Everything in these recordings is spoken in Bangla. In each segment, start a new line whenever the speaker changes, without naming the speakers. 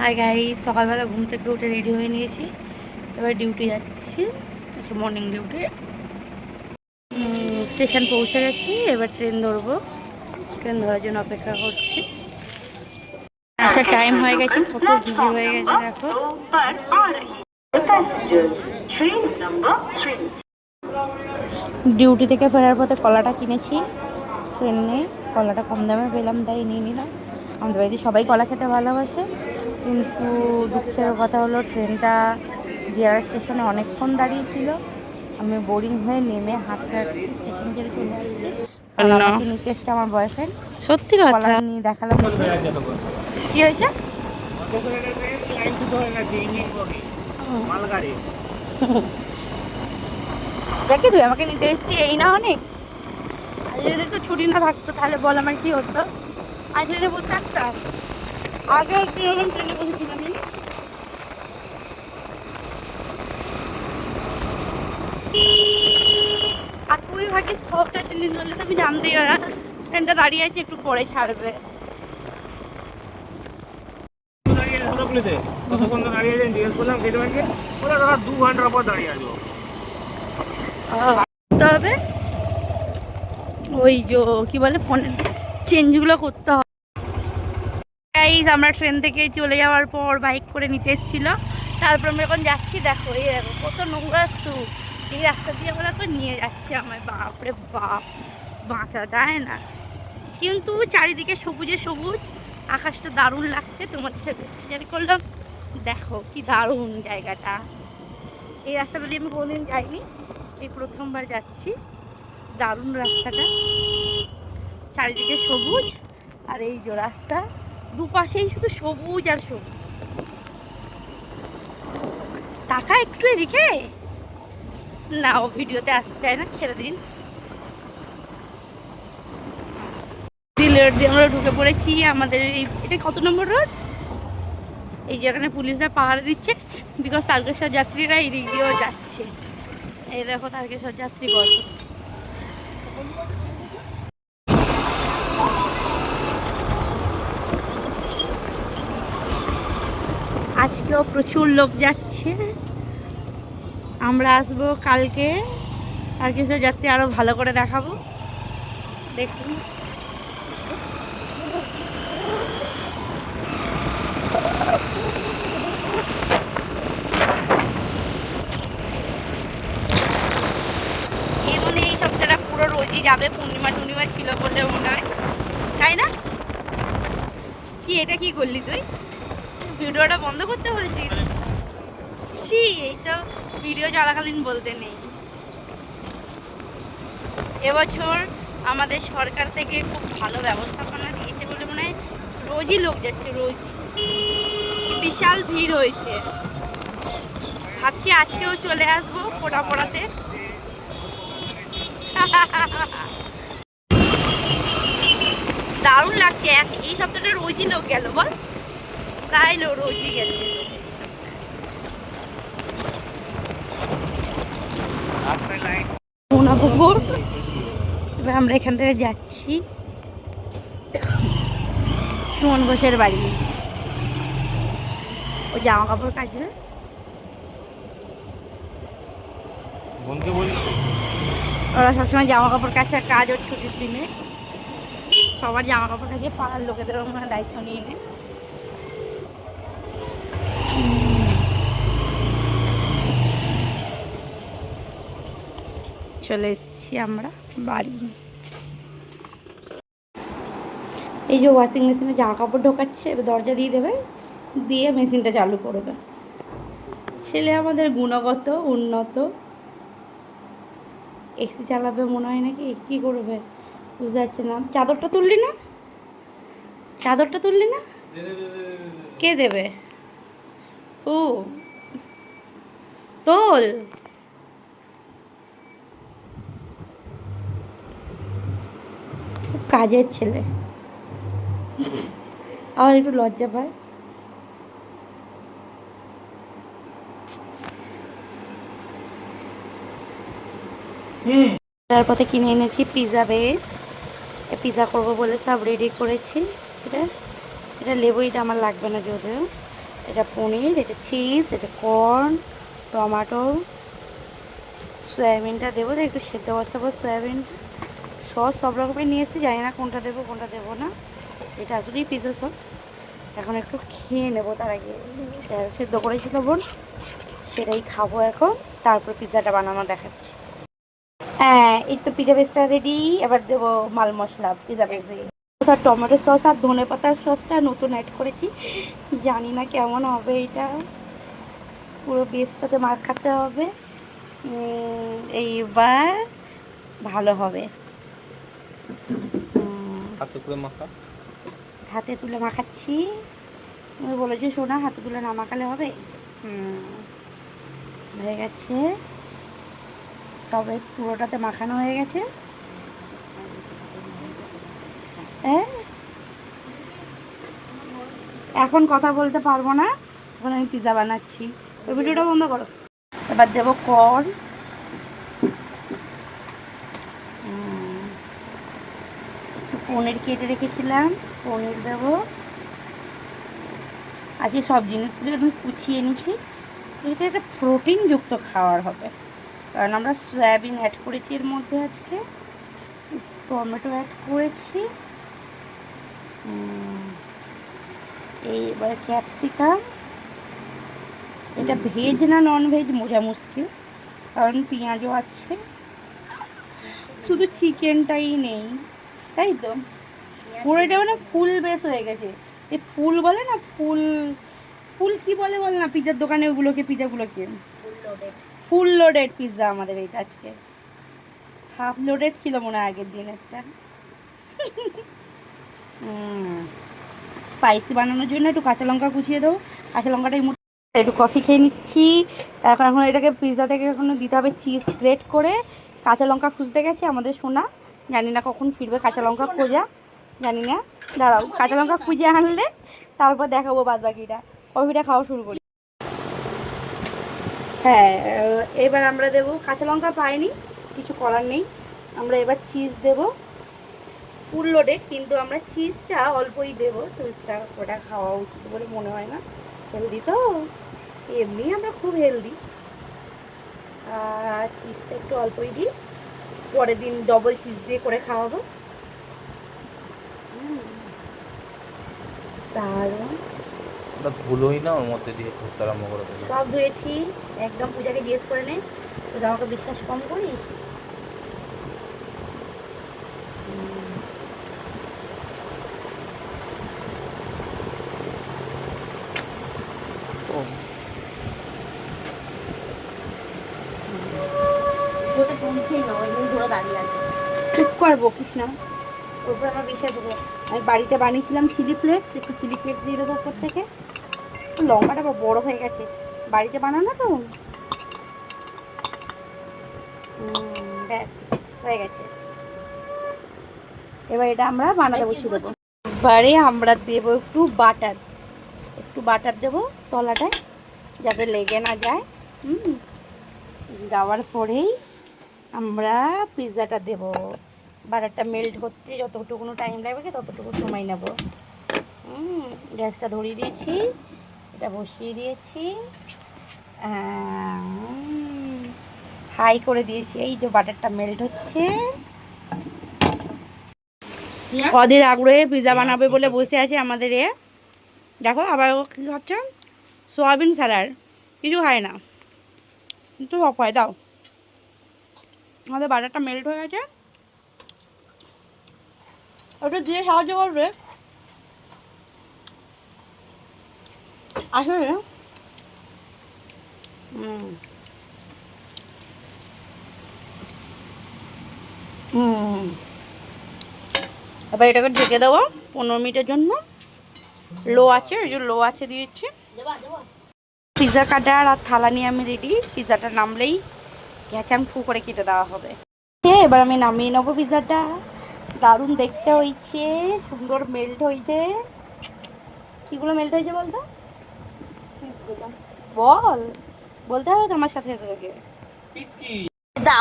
হাই গাইস, সকালবেলা ঘুম থেকে উঠে রেডি হয়ে নিয়েছি। এবার ডিউটি যাচ্ছি, মর্নিং ডিউটি। স্টেশন পৌঁছে গেছি, এবার ট্রেন ধরবো। ট্রেন ধরার জন্য অপেক্ষা করছি। আসার টাইম হয়ে গেছে, কত ভিড় হয়ে গেছে দেখো। ডিউটি থেকে ফেরার পথে কলাটা কিনেছি ট্রেনে। কলাটা কম দামে পেলাম, তাই নিয়ে নিলাম। আমাদের বাড়িতে সবাই কলা খেতে ভালোবাসে, কিন্তু দুঃখের কথা হলো ট্রেনটা দিয়ারা স্টেশনে অনেকক্ষণ দাঁড়িয়েছিল। আমি বোরিং হয়ে নেমে হাঁটতে হাঁটতে স্টেশন ছেড়ে চলে আসছি। কারণ আমাকে নিতে এসছে আমার বয়ফ্রেন্ড। সত্যি কলা নিয়ে দেখালাম। কি হয়েছে? দেখি তুই আমাকে নিতে এসছি, এই না অনেক। আর যদি তো ছুটি না থাকতো তাহলে বল আমার কি হতো? আর ট্রেনে বসে থাকতাম। আগে একদিন ওরকম ট্রেনে বসেছিলাম জানিস। আর তুই ভাবিস খবরটা দিল্লি ধরলে তো আমি জানতেই না। ট্রেনটা দাঁড়িয়ে আছে, একটু পরে ছাড়বে। হবে ওই যে কি বলে ফোনের চেঞ্জগুলো করতে হবে। আমরা ট্রেন থেকে চলে যাওয়ার পর বাইক করে নিতে এসেছিল। তারপর আমরা এখন যাচ্ছি, দেখো এই দেখো কত নোংরা স্তূপ। এই রাস্তা দিয়ে আমরা তো নিয়ে যাচ্ছি আমায়। বাপরে বাপ, বাঁচা যায় না। কিন্তু চারিদিকে সবুজে সবুজ, আকাশটা দারুণ লাগছে। তোমাদের সাথে শেয়ার করলাম, দেখো কি দারুণ জায়গাটা। এই রাস্তাটা দিয়ে আমি কোনোদিন যাইনি, এই প্রথমবার যাচ্ছি। দারুণ রাস্তাটা, চারিদিকে সবুজ। আর এই যে রাস্তা, দুপাশেই শুধু সবুজ আর সবুজ। টাকা একটু এদিকে না, ও ভিডিওতে আসতে চায় না, ছেড়ে দিন। রোড দিয়ে আমরা ঢুকে পড়েছি আমাদের এই, এটা কত নম্বর রোড? এই যেখানে পুলিশরা পাহারা দিচ্ছে, বিকজ তারকেশ্বর যাত্রীরা এই দিক দিয়েও যাচ্ছে। এই দেখো তারকেশ্বর যাত্রী কত। আজকেও প্রচুর লোক যাচ্ছে। আমরা আসবো কালকে, তারকেশ্বর যাত্রী আরো ভালো করে দেখাবো, দেখুন। এই সপ্তাহটা পুরো রোজই যাবে, পূর্ণিমা টুর্ণিমা ছিল বলে মনে হয়, তাই না? কি এটা কি করলি তুই? ভিডিওটা বন্ধ করতে বলছিস? ছি, এইসব ভিডিও চলাকালীন বলতে নেই। এবছর আমাদের সরকার থেকে খুব ভালো ব্যবস্থাপনা দিয়েছে বলে মনে হয়। রোজই লোক যাচ্ছে, রোজই বিশাল ভিড় হয়েছে। ভাবছি আজকেও চলে আসবো ফোটা পড়াতে। দারুণ লাগছে। এই সপ্তাহটা রোজই লোক গেল বল, প্রায় রোজই গেছে। এবার আমরা এখান থেকে যাচ্ছি সুমন ঘোষের বাড়ি। ও জামা কাপড় কাচবে। ওরা সবসময় জামা কাপড় কাচার কাজ ওর ছুটির দিনে। সবার জামা কাপড় কাচিয়ে পাড়ার লোকেদের ওখানে দায়িত্ব নিয়ে নেয়। চলে এসেছি আমরা বাড়ি। এই যে ওয়াশিং মেশিনে জামা কাপড় ঢোকাচ্ছে, এবার দরজা দিয়ে দেবে, দিয়ে মেশিনটা চালু করবে। ছেলে আমাদের গুণগত উন্নত, এসি চালাবে মনে হয় নাকি, কী করবে বুঝতে পারছি না। চাদরটা তুললি না, চাদরটা তুললি না? কে দেবে? ও তোল। খুব কাজের ছেলে, আমার একটু লজ্জা পায়। তার পথে কিনে এনেছি পিৎজা বেস। পিৎজা করবো বলে সব রেডি করেছি। এটা এটা লেবু, এটা আমার লাগবে না যদিও। এটা পনির, এটা চিজ, এটা কর্ন, টমেটো, সয়াবিনটা দেবো, একটু সেদ্ধ বসাবো সয়াবিন, সস সব রকমের নিয়ে এসেছি, জানি না কোনটা দেবো কোনটা দেবো না। এটা আসলেই পিৎজা সস। এখন একটু খেয়ে নেবো, তার আগে সেদ্ধ করেছিল বোন, সেটাই খাবো এখন, তারপর পিৎজাটা বানানো দেখাচ্ছি। হ্যাঁ, এই তো পিৎজা বেসটা রেডি। এবার দেবো মাল মশলা পিৎজা বেসে। আর টমেটো সস আর ধনে পাতার সসটা নতুন অ্যাড করেছি, জানি না কেমন হবে এটা, পুরো বেসটাতে মাখাতে হবে, এইবার ভালো হবে। হাতে তুলে মাখাচ্ছি, তুমি বলেছি শোনা হাতে তুলে না মাখালে হবে। হয়ে গেছে, সবে পুরোটাতে মাখানো হয়ে গেছে। এখন কথা বলতে পারবো না, এখন আমি পিৎজা বানাচ্ছি। ওই ভিডিওটা বন্ধ করো। এবার দেবো কর্ন, পনির কেটে রেখেছিলাম, পনির দেবো। আজকে সব জিনিসগুলো একদম কুচিয়ে নিচ্ছি, এটা একটা প্রোটিনযুক্ত খাবার হবে, কারণ আমরা সয়াবিন অ্যাড করেছি এর মধ্যে, আজকে টমেটো অ্যাড করেছি, এইবার ক্যাপসিকাম। এটা ভেজ না নন ভেজ বোঝা মুশকিল, কারণ পেঁয়াজও আছে, শুধু চিকেনটাই নেই, তাই তো। পুরো এটা মানে ফুল বেস হয়ে গেছে, সে ফুল বলে না, ফুল ফুল কি বলে বলে না পিৎজার দোকানে ওগুলোকে, পিৎজাগুলোকে ফুল লোডেড পিৎজা আমাদের এইটা। আজকে হাফ লোডেড ছিল মনে হয় আগের দিন একটা। স্পাইসি বানানোর জন্য একটু কাঁচা লঙ্কা কুচিয়ে দেবো, কাঁচা লঙ্কাটা একটু কফি খেয়ে নিচ্ছি। তারপর এখন এটাকে পিৎজা থেকে এখনো দিতে হবে চিজ গ্রেট করে। কাঁচা লঙ্কা খুঁজতে গেছে আমাদের সোনা, জানি না কখন ফিরবে কাঁচা লঙ্কা খোঁজা, জানি না। দাঁড়াও, কাঁচা লঙ্কা খুঁজে আনলে তারপর দেখাবো বাদ বাকিটা। কফিটা খাওয়া শুরু করি। হ্যাঁ, এবার আমরা দেবো, কাঁচা লঙ্কা পাইনি, কিছু করার নেই, আমরা এবার চিজ দেবো, ফুল লোডেড, কিন্তু আমরা চিজটা অল্পই দেবো, চিজটা ওটা খাওয়া উচিত বলে মনে হয় না, হেলদি তো, এমনি আমরা খুব হেলদি, আর চিজটা একটু অল্পই দিই, পরের দিন ডবল চিজ দিয়ে করে খাওয়াবো। দারুণ,
ভুলোই না ওর মধ্যে দিয়ে খুঁজতে আরম্ভ করে দেবো।
সব ধুয়েছি একদম, পূজাকে জিজ্ঞেস করে নে, তুই আমাকে বিশ্বাস কম করিস। চুপ কর, বকিস না, ওপর আমার বিশ্বাস দেবো। আমি বাড়িতে বানিয়েছিলাম চিলি ফ্লেক্স, একটু চিলি ফ্লেক্স দিয়ে দেবো ওপর থেকে। লঙ্কাটা বড় হয়ে গেছে, বাড়িতে বানানো তো। ব্যাস হয়ে গেছে, এবার এটা আমরা বানাতে বসিয়ে দেবো। এবারে আমরা দেবো একটু বাটার দেবো তলাটায়, যাতে লেগে না যায়। দেওয়ার পরেই আমরা পিৎজাটা দেবো। বাটারটা মেল্ট করতে যতটুকু টাইম লাগবে ততটুকু সময় নেব। গ্যাসটা ধরিয়ে দিয়েছি, এটা বসিয়ে দিয়েছি, হাই করে দিয়েছি। এই যে বাটারটা মেল্ট হচ্ছে, কদিন আগ্রহে পিৎজা বানাবে বলে বসে আছে আমাদের এ। দেখো আবার কী খাচ্ছে, সোয়াবিন স্যালাড, কিছু খায় না কিন্তু সব খায়। দাও, আমাদের বাটারটা মেল্ট হয়ে গেছে, ওটা দিয়ে সাহায্য করবে আসলে। এবার এটাকে ঢেকে দেবো 15 মিনিটের জন্য, লো আছে, ওই যে লো আছে দিয়েছি। পিৎজা কাটার আর থালা নিয়ে আমি রেডি, পিৎজাটা নামলেই ঘ্যাচাং ফু করে কেটে দেওয়া হবে। এবার আমি নামিয়ে নেবো পিৎজাটা, দারুণ দেখতে হয়েছে, সুন্দর মেল্ট হয়েছে। কিগুলো মেল্ট হয়েছে বলতো, বল, বলতে হবে তো আমার সাথে তোকে।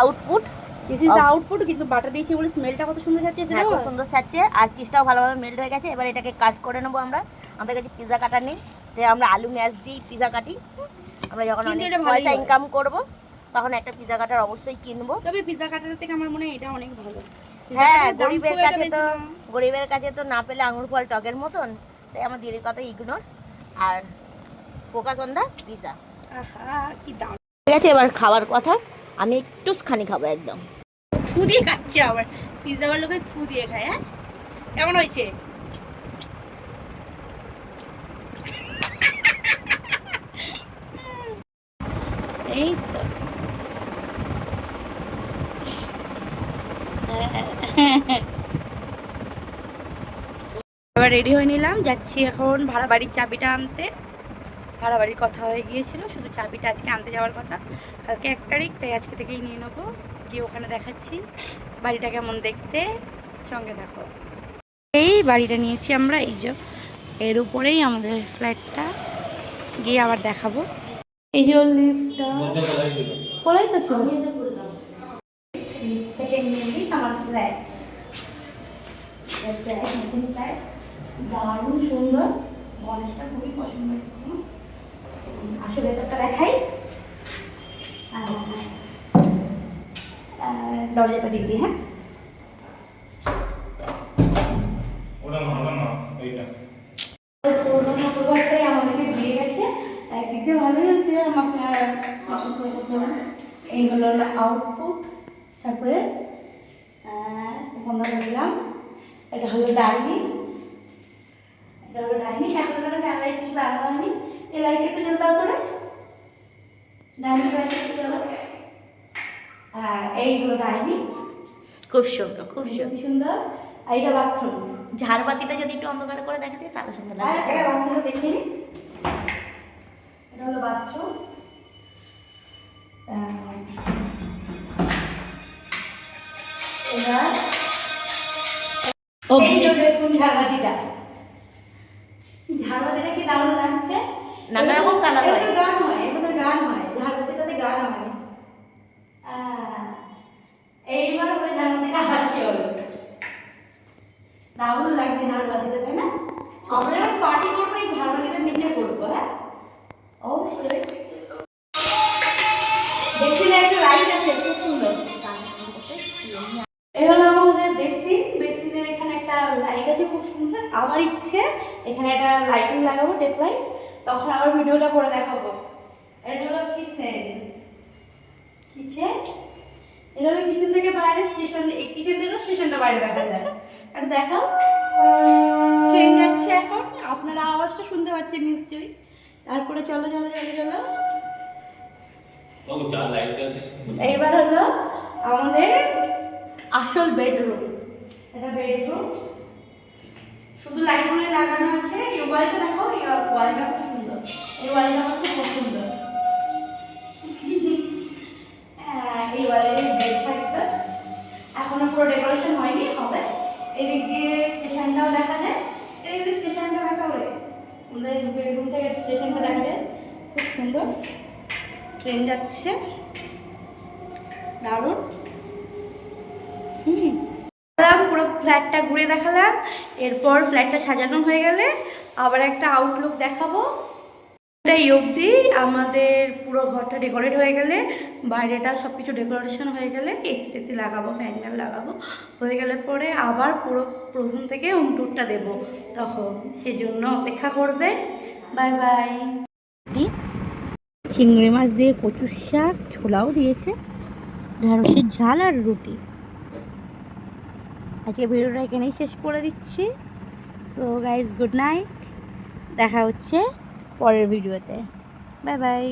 Output,
this is the output, কিন্তু বাটার দিয়েছি বলে স্মেলটা কত সুন্দর যাচ্ছে, সেটা
খুব সুন্দর ছাড়ছে, আর চিজটাও ভালোভাবে মেল্ট হয়ে গেছে। এবার এটাকে কাট করে নেবো আমরা, আমাদের কাছে পিৎজা কাটার নেই, তো আমরা আলু ম্যাশ দিই পিজা কাটি। আমরা যখন
কিন্তু
অনেক
এটা ভালোই
পয়সা
হয়।
ইনকাম করব তখন একটা পিজা কাটার অবশ্যই কিনবো।
তবে পিৎজা কাটার থেকে আমার মনে হয় এটা অনেক ভালো।
হ্যাঁ,
পিৎজা কাটার দাম
গরিবের
খুব একটা
কাছে
বেশি
তো
না।
গরিবের কাছে তো না পেলে আঙুর ফল টকের মতন। তাই আমার দিদির কথা ইগনোর, আর ফোকাস অন দা পিজা।
আহা কি দাম।
ঠিক আছে, এবার খাবার কথা। আমি একটু খানি খাবো একদম।
ফু দিয়ে খাচ্ছে আবার, পিৎজা বার লোকে ফু দিয়ে খায়। হ্যাঁ কেমন হয়েছে? এই তো এবার রেডি হয়ে নিলাম, যাচ্ছি এখন ভাড়া বাড়ির চাবিটা আনতে। ভাড়া বাড়ির কথা হয়ে গিয়েছিল, শুধু চাবিটা আজকে আনতে যাওয়ার কথা। কালকে 1 তারিখ, তাই আজকে থেকেই নিয়ে নেবো। গিয়ে ওখানে দেখাচ্ছি বাড়িটা কেমন দেখতে, সঙ্গে থাকো। এই বাড়িটা নিয়েছি আমরা, এই যে এর উপরেই আমাদের ফ্ল্যাটটা, গিয়ে আবার দেখাবো। এই যে লিফটটা খোলাই তো ছিল, লিফট থেকে নিয়ে আমার ফ্ল্যাট, নতুন ফ্ল্যাট, দারুণ সুন্দর। গণেশটা খুবই পছন্দ হয়েছে। আসলে ভেতরটা দেখাই, দরজাটা দিয়ে দিই। হ্যাঁ পুরোনো ঠাকুরঘরটাই আমাদেরকে দিয়ে গেছে, একদিক দিয়ে ভালোই হচ্ছে। আপনার এইগুলো হলো আউটপুট, তারপরে বন্ধ করলাম। এটা হলো ডাইনিং, এটা হলো ডাইনিং। এখন ফ্যান লাইট কিছু লাগানো হয়নি। এই লাইট একটু জ্বলে দাও তোরা, ডাইনিং লাইট একটু জ্বলো। এই হলো ডাইনিং,
খুব সুন্দর, খুব সুন্দর।
সুন্দর। আর এটা বাথরুম।
ঝাড়বাতিটা যদি একটু অন্ধকার করে দেখাতে আরো সুন্দর লাগে।
বাথরুমটা দেখে নিই। এটা হলো বাথরুম। এবার এই যে দেখুন ঝাড়বাতিটা, ঝাড়বাতিটা কি দারুণ লাগছে।
নানা রকম কালার হয়।
এটা গান হয়, এর গান হয়, ঝাড়বাতিটাতে গান হয়। এইবার হলো ঝাড়বাতিটা হাসি হলো, দারুণ লাগছে ঝাড়বাতিটা, তাই না? আমরা পার্টি করবো এই ঝাড়বাতিটার নিচে করবো। হ্যাঁ অবশ্যই। বেসিনে একটা লাইট আছে, খুব সুন্দর। এই হলো আমাদের বেসিন। বেসিনের এখানে একটা লাইট আছে, খুব সুন্দর। আমার ইচ্ছে এখানে একটা লাইটিং লাগাবো, টেপ লাইট, তখন আবার ভিডিওটা করে দেখাবো। এটা হলো কিচেন। কিচেন, এটা হলো কিচেন থেকে বাইরে স্টেশন, এই কিচেন থেকে স্টেশনটা বাইরে দেখা যায়। এটা দেখাও, ট্রেন যাচ্ছে এখন, আপনারা আওয়াজটা শুনতে পাচ্ছেন নিশ্চয়ই। তারপরে চলো চলো চলো চলো। এইবার হলো আমাদের আসল বেডরুম। এটা বেডরুম, শুধু লাইটগুলো লাগানো আছে। এই ওয়ালটা দেখো, এই ওয়ালটা খুব সুন্দর, এই ওয়ালটা আমার খুব পছন্দ। এই ওয়ালের বেড থাকবে, এখনো পুরো ডেকোরেশন হয়নি, হবে। এদিক দিয়ে স্টেশনটাও দেখা যায়, এদিক দিয়ে স্টেশনটা দেখা হবে। আমাদের বেডরুম থেকে স্টেশনটা দেখা যায়, খুব সুন্দর। ট্রেন যাচ্ছে, দারুণ। পুরো ফ্ল্যাটটা ঘুরে দেখালাম। এরপর ফ্ল্যাটটা সাজানো হয়ে গেলে আবার একটা আউটলুক দেখাবো। এই অবধি আমাদের পুরো ঘরটা ডেকোরেট হয়ে গেলে, বাইরেটা সব কিছু ডেকোরেশন হয়ে গেলে এসি টেসি লাগাবো, ফ্যান লাগাবো, হয়ে গেলে পরে আবার পুরো প্রথম থেকে হোম ট্যুরটা দেবো। তখন সেজন্য অপেক্ষা করবে। Bye bye. চিংড়ি মাছ দিয়ে কচুর শাক, ছোলাও দিয়েছে, ঢ্যাঁড়সের ঝাল আর রুটি। আজকে ভিডিওটা এখানেই শেষ করে দিচ্ছি। সো গাইজ, গুড নাইট, দেখা হচ্ছে পরের ভিডিওতে। Bye bye.